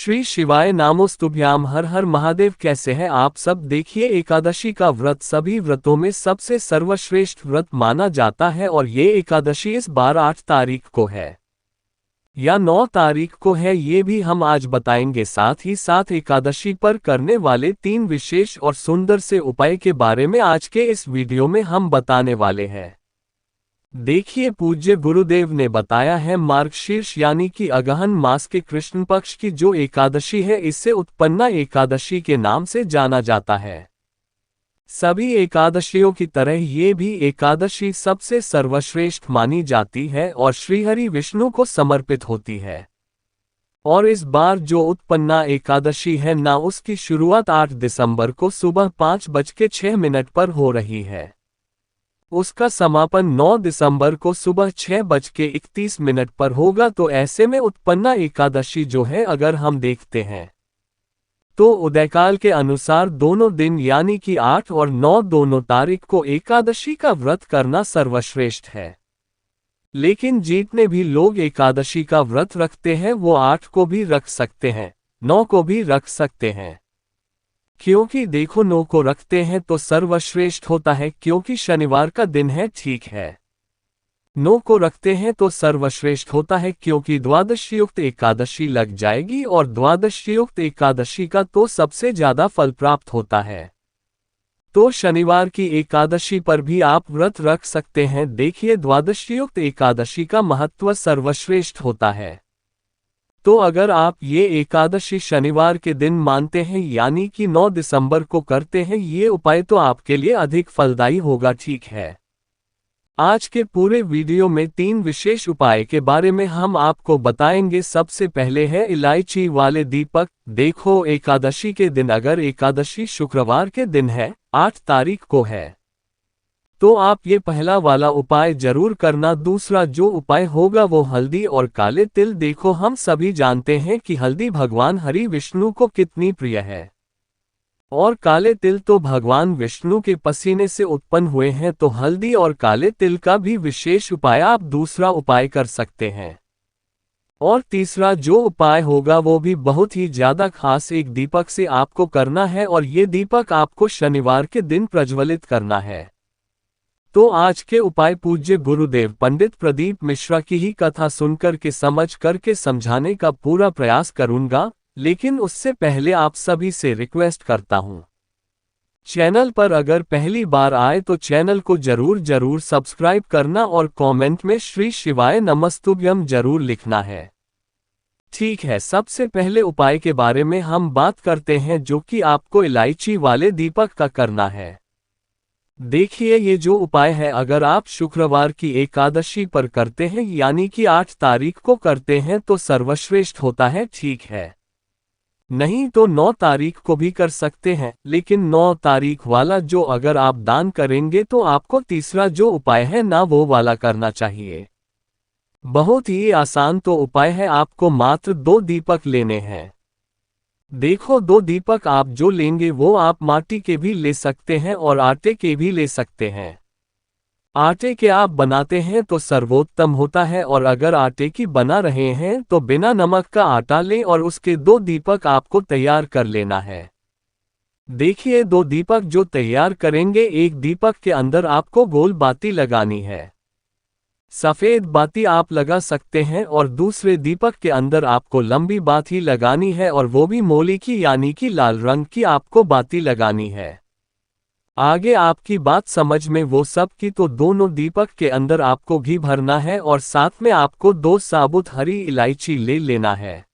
श्री शिवाय नामोस्तुभ्याम। हर हर महादेव। कैसे हैं आप सब। देखिए, एकादशी का व्रत सभी व्रतों में सबसे सर्वश्रेष्ठ व्रत माना जाता है और ये एकादशी इस बार 8 तारीख को है या 9 तारीख को है, ये भी हम आज बताएंगे। साथ ही साथ एकादशी पर करने वाले 3 विशेष और सुंदर से उपाय के बारे में आज के इस वीडियो में हम बताने वाले हैं। देखिए, पूज्य गुरुदेव ने बताया है, मार्गशीर्ष यानी कि अगहन मास के कृष्ण पक्ष की जो एकादशी है, इससे उत्पन्ना एकादशी के नाम से जाना जाता है। सभी एकादशियों की तरह ये भी एकादशी सबसे सर्वश्रेष्ठ मानी जाती है और श्रीहरि विष्णु को समर्पित होती है। और इस बार जो उत्पन्ना एकादशी है ना, उसकी शुरुआत 8 दिसंबर को सुबह 5:06 पर हो रही है। उसका समापन 9 दिसंबर को सुबह 6:31 पर होगा। तो ऐसे में उत्पन्ना एकादशी जो है, अगर हम देखते हैं तो उदयकाल के अनुसार दोनों दिन यानी कि 8 और 9 दोनों तारीख को एकादशी का व्रत करना सर्वश्रेष्ठ है। लेकिन जितने भी लोग एकादशी का व्रत रखते हैं वो 8 को भी रख सकते हैं, 9 को भी रख सकते हैं। क्योंकि देखो, 9 को रखते हैं तो सर्वश्रेष्ठ होता है, क्योंकि शनिवार का दिन है, ठीक है। 9 को रखते हैं तो सर्वश्रेष्ठ होता है क्योंकि द्वादशीयुक्त एकादशी लग जाएगी और द्वादशीयुक्त एकादशी का तो सबसे ज्यादा फल प्राप्त होता है। तो शनिवार की एकादशी पर भी आप व्रत रख सकते हैं। देखिए, द्वादशीयुक्त एकादशी का महत्व सर्वश्रेष्ठ होता है। तो अगर आप ये एकादशी शनिवार के दिन मानते हैं यानी कि 9 दिसंबर को करते हैं ये उपाय, तो आपके लिए अधिक फलदायी होगा, ठीक है। आज के पूरे वीडियो में 3 विशेष उपाय के बारे में हम आपको बताएंगे। सबसे पहले है इलायची वाले दीपक। देखो, एकादशी के दिन, अगर एकादशी शुक्रवार के दिन है, 8 तारीख को है, तो आप ये पहला वाला उपाय जरूर करना। दूसरा जो उपाय होगा वो हल्दी और काले तिल। देखो, हम सभी जानते हैं कि हल्दी भगवान हरि विष्णु को कितनी प्रिय है और काले तिल तो भगवान विष्णु के पसीने से उत्पन्न हुए हैं। तो हल्दी और काले तिल का भी विशेष उपाय आप दूसरा उपाय कर सकते हैं। और तीसरा जो उपाय होगा वो भी बहुत ही ज्यादा खास, एक दीपक से आपको करना है और ये दीपक आपको शनिवार के दिन प्रज्वलित करना है। तो आज के उपाय पूज्य गुरुदेव पंडित प्रदीप मिश्रा की ही कथा सुनकर के समझ करके समझाने का पूरा प्रयास करूंगा। लेकिन उससे पहले आप सभी से रिक्वेस्ट करता हूं, चैनल पर अगर पहली बार आए तो चैनल को जरूर सब्सक्राइब करना और कमेंट में श्री शिवाय नमस्तुभ्यम जरूर लिखना है, ठीक है। सबसे पहले उपाय के बारे में हम बात करते हैं, जो कि आपको इलायची वाले दीपक का करना है। देखिए, ये जो उपाय है, अगर आप शुक्रवार की एकादशी पर करते हैं यानी कि 8 तारीख को करते हैं तो सर्वश्रेष्ठ होता है, ठीक है। नहीं तो 9 तारीख को भी कर सकते हैं, लेकिन 9 तारीख वाला जो अगर आप दान करेंगे तो आपको तीसरा जो उपाय है ना, वो वाला करना चाहिए। बहुत ही आसान तो उपाय है, आपको मात्र 2 दीपक लेने हैं। देखो, 2 दीपक आप जो लेंगे वो आप माटी के भी ले सकते हैं और आटे के भी ले सकते हैं। आटे के आप बनाते हैं तो सर्वोत्तम होता है, और अगर आटे की बना रहे हैं तो बिना नमक का आटा लें और उसके 2 दीपक आपको तैयार कर लेना है। देखिए, 2 दीपक जो तैयार करेंगे, एक दीपक के अंदर आपको गोल बाती लगानी है, सफेद बाती आप लगा सकते हैं, और दूसरे दीपक के अंदर आपको लंबी बाती लगानी है और वो भी मोली की यानी कि लाल रंग की आपको बाती लगानी है। आगे आपकी बात समझ में वो सब की, तो दोनों दीपक के अंदर आपको घी भरना है और साथ में आपको 2 साबुत हरी इलायची ले लेना है।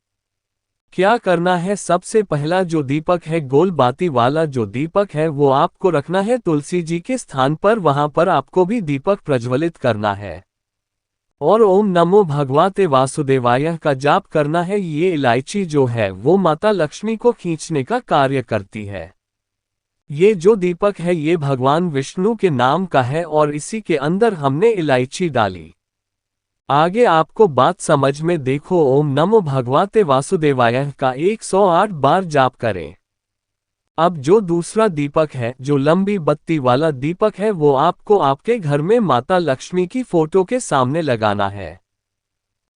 क्या करना है, सबसे पहला जो दीपक है, गोल बाती वाला जो दीपक है, वो आपको रखना है तुलसी जी के स्थान पर। वहां पर आपको भी दीपक प्रज्वलित करना है और ओम नमो भगवते वासुदेवाय का जाप करना है। ये इलायची जो है वो माता लक्ष्मी को खींचने का कार्य करती है। ये जो दीपक है ये भगवान विष्णु के नाम का है और इसी के अंदर हमने इलायची डाली। आगे आपको बात समझ में। देखो, ओम नमो भगवते वासुदेवाय का 108 बार जाप करें। अब जो दूसरा दीपक है, जो लंबी बत्ती वाला दीपक है, वो आपको आपके घर में माता लक्ष्मी की फोटो के सामने लगाना है।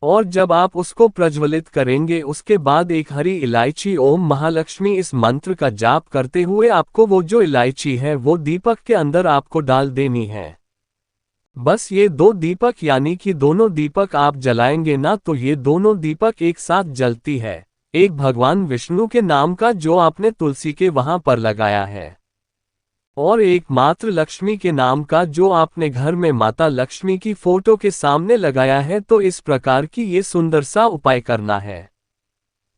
और जब आप उसको प्रज्वलित करेंगे उसके बाद एक हरी इलायची ओम महालक्ष्मी इस मंत्र का जाप करते हुए आपको वो जो इलायची है वो दीपक के अंदर आपको डाल देनी है। बस ये दो दीपक यानी कि दोनों दीपक आप जलाएंगे ना तो ये दोनों दीपक एक साथ जलती है। एक भगवान विष्णु के नाम का जो आपने तुलसी के वहां पर लगाया है और एक मात्र लक्ष्मी के नाम का जो आपने घर में माता लक्ष्मी की फोटो के सामने लगाया है। तो इस प्रकार की ये सुंदर सा उपाय करना है।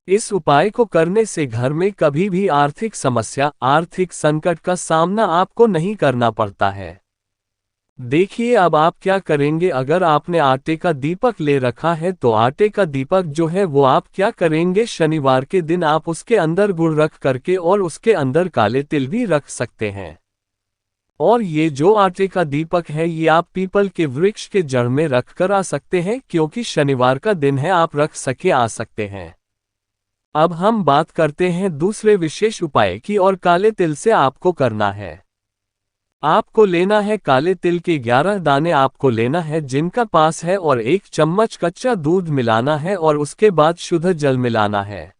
इस उपाय को करने से घर में कभी भी आर्थिक समस्या आर्थिक संकट का सामना आपको नहीं करना पड़ता है। देखिए अब आप क्या करेंगे। अगर आपने आटे का दीपक ले रखा है तो आटे का दीपक जो है वो आप क्या करेंगे, शनिवार के दिन आप उसके अंदर गुड़ रख करके और उसके अंदर काले तिल भी रख सकते हैं। और ये जो आटे का दीपक है ये आप पीपल के वृक्ष के जड़ में रख कर आ सकते हैं, क्योंकि शनिवार का दिन है, आप रख सके आ सकते हैं। अब हम बात करते हैं दूसरे विशेष उपाय की और काले तिल से आपको करना है। आपको लेना है काले तिल के 11 दाने आपको लेना है जिनका पास है और 1 चम्मच कच्चा दूध मिलाना है और उसके बाद शुद्ध जल मिलाना है।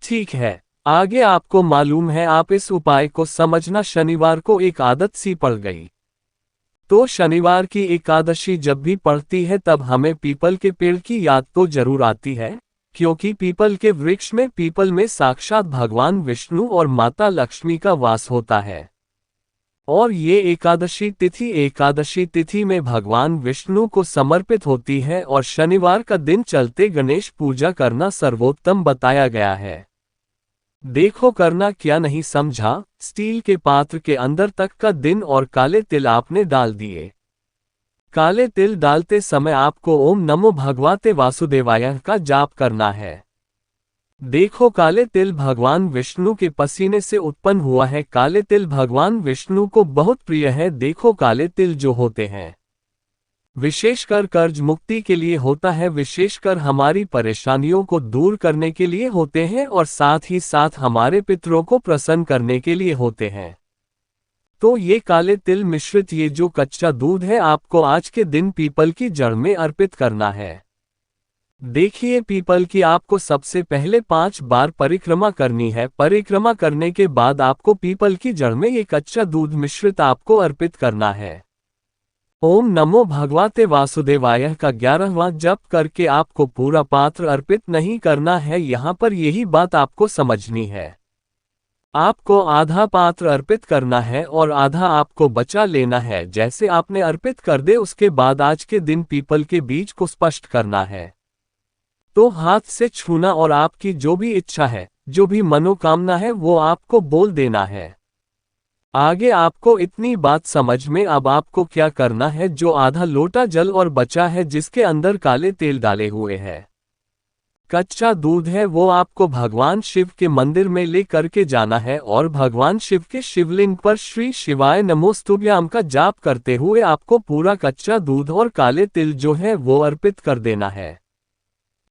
ठीक है, आगे आपको मालूम है आप इस उपाय को समझना। शनिवार को एक आदत सी पड़ गई, तो शनिवार की एकादशी जब भी पड़ती है तब हमें पीपल के पेड़ की याद तो जरूर आती है, क्योंकि पीपल के वृक्ष में पीपल में साक्षात भगवान विष्णु और माता लक्ष्मी का वास होता है। और ये एकादशी तिथि में भगवान विष्णु को समर्पित होती है और शनिवार का दिन चलते गणेश पूजा करना सर्वोत्तम बताया गया है। देखो करना क्या नहीं समझा, स्टील के पात्र के अंदर तक का दिन और काले तिल आपने डाल दिए। काले तिल डालते समय आपको ओम नमो भगवते वासुदेवाय का जाप करना है। देखो काले तिल भगवान विष्णु के पसीने से उत्पन्न हुआ है। काले तिल भगवान विष्णु को बहुत प्रिय है। देखो काले तिल जो होते हैं विशेषकर कर्ज मुक्ति के लिए होता है, विशेषकर हमारी परेशानियों को दूर करने के लिए होते हैं और साथ ही साथ हमारे पितरों को प्रसन्न करने के लिए होते हैं। तो ये काले तिल मिश्रित ये जो कच्चा दूध है आपको आज के दिन पीपल की जड़ में अर्पित करना है। देखिए पीपल की आपको सबसे पहले 5 बार परिक्रमा करनी है। परिक्रमा करने के बाद आपको पीपल की जड़ में ये कच्चा दूध मिश्रित आपको अर्पित करना है। ओम नमो भगवते वासुदेवाय का 11वां जप करके आपको पूरा पात्र अर्पित नहीं करना है। यहाँ पर यही बात आपको समझनी है। आपको आधा पात्र अर्पित करना है और आधा आपको बचा लेना है। जैसे आपने अर्पित कर दे उसके बाद आज के दिन पीपल के बीज को स्पष्ट करना है, तो हाथ से छूना और आपकी जो भी इच्छा है, जो भी मनोकामना है वो आपको बोल देना है। आगे आपको इतनी बात समझ में अब आपको क्या करना है। जो आधा लोटा जल और बचा है जिसके अंदर काले तेल डाले हुए हैं, कच्चा दूध है, वो आपको भगवान शिव के मंदिर में ले करके जाना है और भगवान शिव के शिवलिंग पर श्री शिवाय नमोस्तुभ्याम का जाप करते हुए आपको पूरा कच्चा दूध और काले तिल जो है वो अर्पित कर देना है।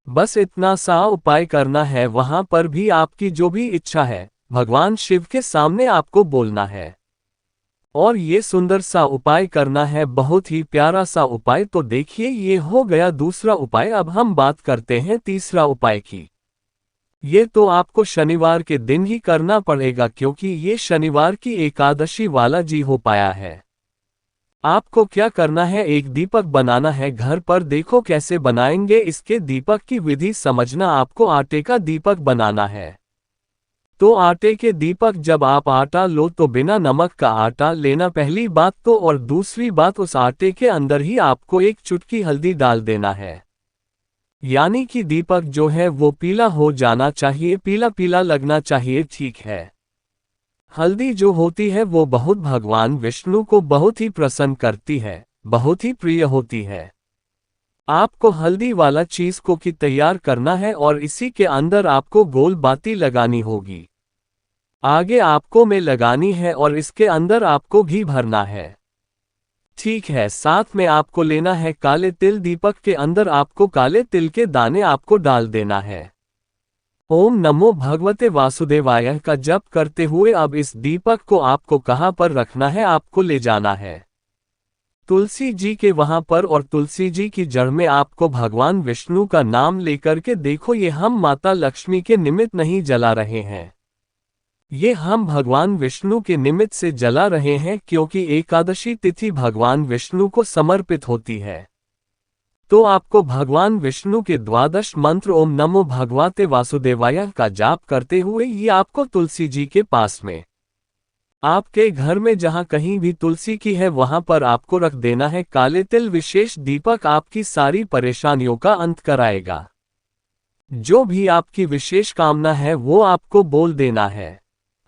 बस इतना सा उपाय करना है। वहां पर भी आपकी जो भी इच्छा है भगवान शिव के सामने आपको बोलना है और ये सुंदर सा उपाय करना है, बहुत ही प्यारा सा उपाय। तो देखिए ये हो गया दूसरा उपाय। अब हम बात करते हैं तीसरा उपाय की। ये तो आपको शनिवार के दिन ही करना पड़ेगा, क्योंकि ये शनिवार की एकादशी वाला जी हो पाया है। आपको क्या करना है, एक दीपक बनाना है घर पर। देखो कैसे बनाएंगे, इसके दीपक की विधि समझना। आपको आटे का दीपक बनाना है। तो आटे के दीपक जब आप आटा लो तो बिना नमक का आटा लेना, पहली बात तो। और दूसरी बात, उस आटे के अंदर ही आपको 1 चुटकी हल्दी डाल देना है। यानी कि दीपक जो है वो पीला हो जाना चाहिए, पीला पीला लगना चाहिए। ठीक है, हल्दी जो होती है वो बहुत भगवान विष्णु को बहुत ही प्रसन्न करती है, बहुत ही प्रिय होती है। आपको हल्दी वाला चीज को की तैयार करना है और इसी के अंदर आपको गोल बाती लगानी होगी। आगे आपको में लगानी है और इसके अंदर आपको घी भरना है। ठीक है, साथ में आपको लेना है काले तिल। दीपक के अंदर आपको काले तिल के दाने आपको डाल देना है। ओम नमो भगवते वासुदेवाय का जप करते हुए अब इस दीपक को आपको कहां पर रखना है, आपको ले जाना है। तुलसी जी के वहां पर और तुलसी जी की जड़ में आपको भगवान विष्णु का नाम लेकर के देखो, ये हम माता लक्ष्मी के निमित्त नहीं जला रहे हैं, ये हम भगवान विष्णु के निमित्त से जला रहे हैं, क्योंकि एकादशी तिथि भगवान विष्णु को समर्पित होती है। तो आपको भगवान विष्णु के द्वादश मंत्र ओम नमो भगवते वासुदेवाय का जाप करते हुए ये आपको तुलसी जी के पास में, आपके घर में जहां कहीं भी तुलसी की है वहां पर आपको रख देना है। काले तिल विशेष दीपक आपकी सारी परेशानियों का अंत कराएगा। जो भी आपकी विशेष कामना है वो आपको बोल देना है।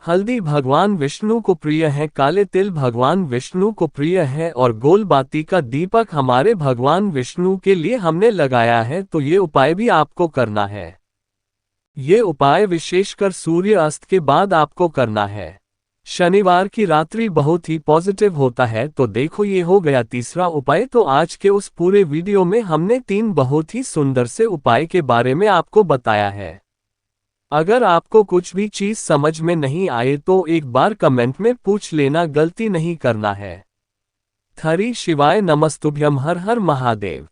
हल्दी भगवान विष्णु को प्रिय है, काले तिल भगवान विष्णु को प्रिय है और गोल बाती का दीपक हमारे भगवान विष्णु के लिए हमने लगाया है। तो ये उपाय भी आपको करना है। ये उपाय विशेषकर सूर्य अस्त के बाद आपको करना है। शनिवार की रात्रि बहुत ही पॉजिटिव होता है। तो देखो ये हो गया तीसरा उपाय। तो आज के उस पूरे वीडियो में हमने 3 बहुत ही सुंदर से उपाय के बारे में आपको बताया है। अगर आपको कुछ भी चीज समझ में नहीं आए तो एक बार कमेंट में पूछ लेना, गलती नहीं करना है। हरि शिवाय नमस्तुभ्यम, हर हर महादेव।